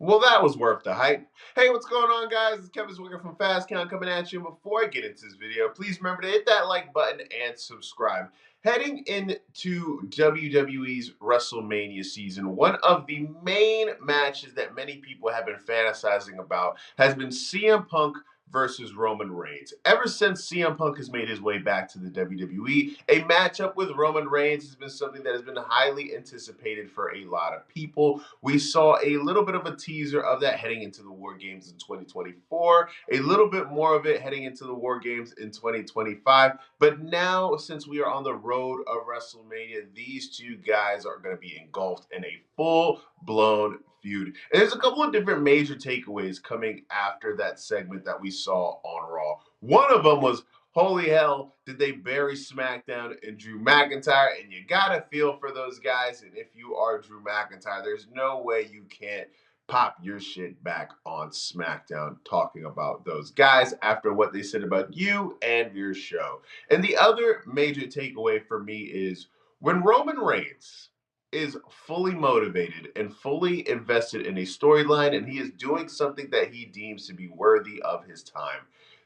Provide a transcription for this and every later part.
Well, that was worth the hype. Hey, what's going on, guys? It's Kevin Zwicker from Fast Count coming at you. And before I get into this video, please remember to hit that like button and subscribe. Heading into WWE's WrestleMania season, one of the main matches that many people have been fantasizing about has been CM Punk versus Roman Reigns. Ever since CM Punk has made his way back to the WWE, a matchup with Roman Reigns has been something that has been highly anticipated for a lot of people. We saw a little bit of a teaser of that heading into the War Games in 2024, a little bit more of it heading into the War Games in 2025. But now, since we are on the road of WrestleMania, these two guys are going to be engulfed in a full-blown feud. And there's a couple of different major takeaways coming after that segment that we saw on Raw. One of them was, holy hell, did they bury SmackDown and Drew McIntyre? And you gotta feel for those guys. And if you are Drew McIntyre, there's no way you can't pop your shit back on SmackDown talking about those guys after what they said about you and your show. And the other major takeaway for me is when Roman Reigns is fully motivated and fully invested in a storyline and he is doing something that he deems to be worthy of his time,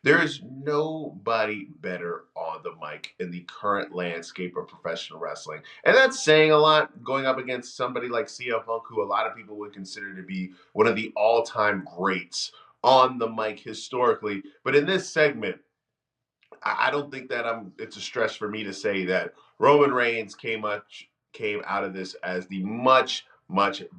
there is nobody better on the mic in the current landscape of professional wrestling. And that's saying a lot, going up against somebody like CM Punk, who a lot of people would consider to be one of the all-time greats on the mic historically. But in this segment, I don't think that it's a stretch for me to say that Roman Reigns came out of this as the much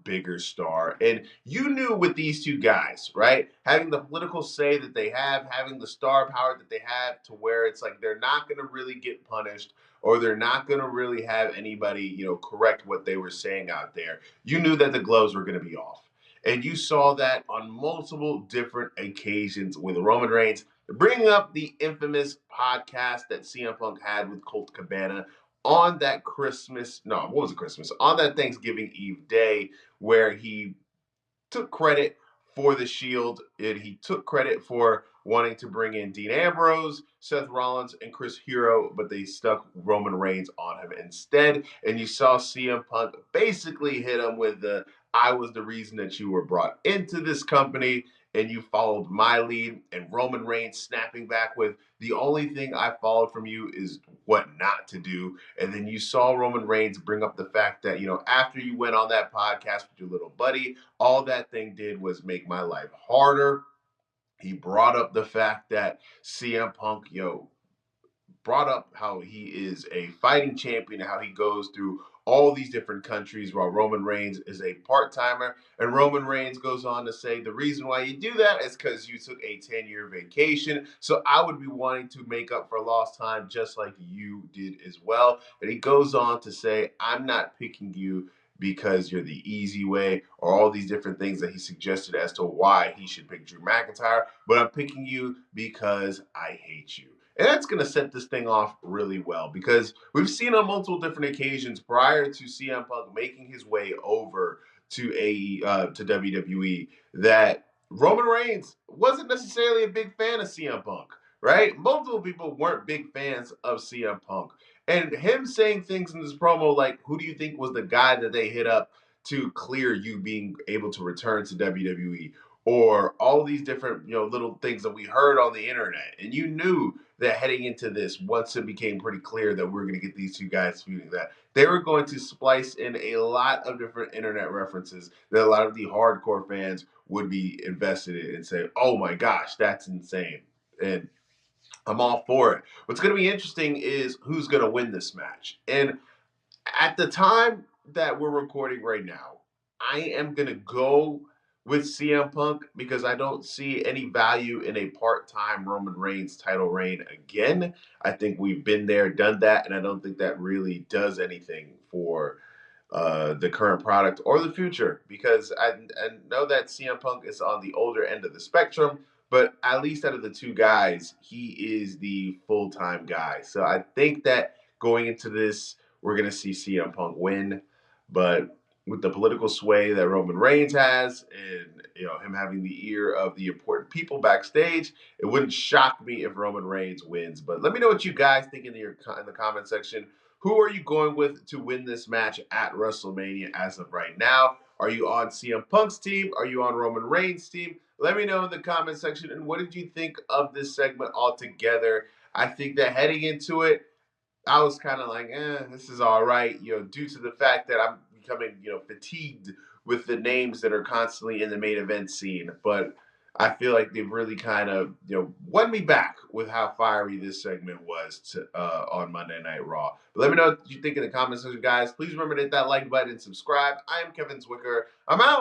bigger star. And you knew with these two guys, right? Having the political say that they have, having the star power that they have, to where it's like they're not going to really get punished, or they're not going to really have anybody, correct what they were saying out there. You knew that the gloves were going to be off. And you saw that on multiple different occasions with Roman Reigns bringing up the infamous podcast that CM Punk had with Colt Cabana on that on that Thanksgiving Eve day, where he took credit for the Shield and he took credit for wanting to bring in Dean Ambrose, Seth Rollins, and Chris Hero, but they stuck Roman Reigns on him instead. And you saw CM Punk basically hit him with the, I was the reason that you were brought into this company and you followed my lead. And Roman Reigns snapping back with, the only thing I followed from you is what not to do. And then you saw Roman Reigns bring up the fact that, after you went on that podcast with your little buddy, all that thing did was make my life harder. He brought up the fact that CM Punk, brought up how he is a fighting champion, how he goes through all these different countries while Roman Reigns is a part-timer. And Roman Reigns goes on to say, the reason why you do that is because you took a 10-year vacation. So I would be wanting to make up for lost time just like you did as well. And he goes on to say, I'm not picking you because you're the easy way, or all these different things that he suggested as to why he should pick Drew McIntyre, but I'm picking you because I hate you. And that's going to set this thing off really well, because we've seen on multiple different occasions prior to CM Punk making his way over to WWE that Roman Reigns wasn't necessarily a big fan of CM Punk, right? Multiple people weren't big fans of CM Punk. And him saying things in this promo like, who do you think was the guy that they hit up to clear you being able to return to WWE? Or all these different, little things that we heard on the internet. And you knew that heading into this, once it became pretty clear that we're going to get these two guys feuding, that they were going to splice in a lot of different internet references that a lot of the hardcore fans would be invested in and say, oh my gosh, that's insane. And I'm all for it. What's going to be interesting is who's going to win this match. And at the time that we're recording right now, I am going to go with CM Punk because I don't see any value in a part-time Roman Reigns title reign again. I think we've been there, done that, and I don't think that really does anything for the current product or the future, because I know that CM Punk is on the older end of the spectrum, but at least out of the two guys, he is the full-time guy. So I think that going into this, we're going to see CM Punk win, but with the political sway that Roman Reigns has, and him having the ear of the important people backstage, it wouldn't shock me if Roman Reigns wins. But let me know what you guys think in the comment section. Who are you going with to win this match at WrestleMania as of right now? Are you on CM Punk's team? Are you on Roman Reigns' team? Let me know in the comment section. And what did you think of this segment altogether? I think that heading into it, I was kind of like, this is all right, due to the fact that I'm becoming, fatigued with the names that are constantly in the main event scene. But I feel like they've really kind of, won me back with how fiery this segment was on Monday Night Raw. But let me know what you think in the comment section, guys. Please remember to hit that like button and subscribe. I am Kevin Zwicker. I'm out.